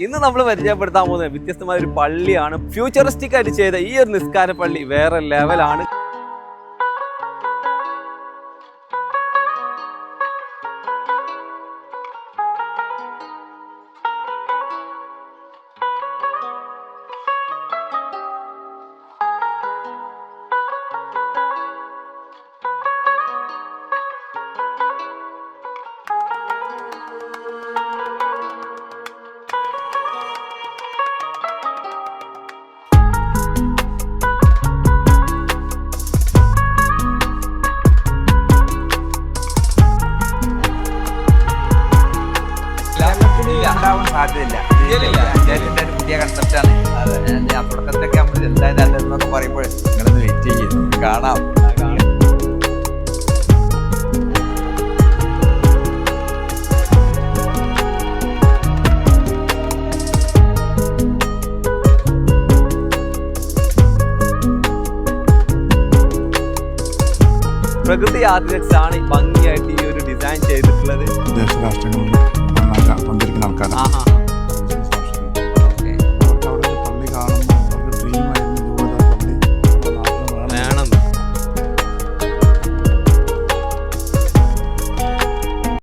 ഇന്ന് നമ്മൾ പരിചയപ്പെടുത്താൻ പോകുന്നത് വ്യത്യസ്തമായ ഒരു പള്ളിയാണ്. ഫ്യൂച്ചറിസ്റ്റിക് ആയിട്ട് ചെയ്ത ഈ ഒരു നിസ്കാര പള്ളി വേറെ ലെവലാണ്. സാധ്യതയില്ല. പുതിയ കൺസെപ്റ്റാണ്. തുടക്കത്തിലൊക്കെ നമ്മൾ എന്തായാലും അല്ലെന്നൊക്കെ പറയുമ്പോൾ നിങ്ങളൊന്ന് വെയിറ്റ് ചെയ്യും, കാണാം. പ്രകൃതി ആർക്കിടെക്ട്സ് ആണ് ഭംഗിയായിട്ട് ഈ ഒരു ഡിസൈൻ ചെയ്തിട്ടുള്ളത്. ദേശരാഷ്ട്രങ്ങളിൽ പങ്കെടുക്കുന്ന ആൾക്കാരാണ്.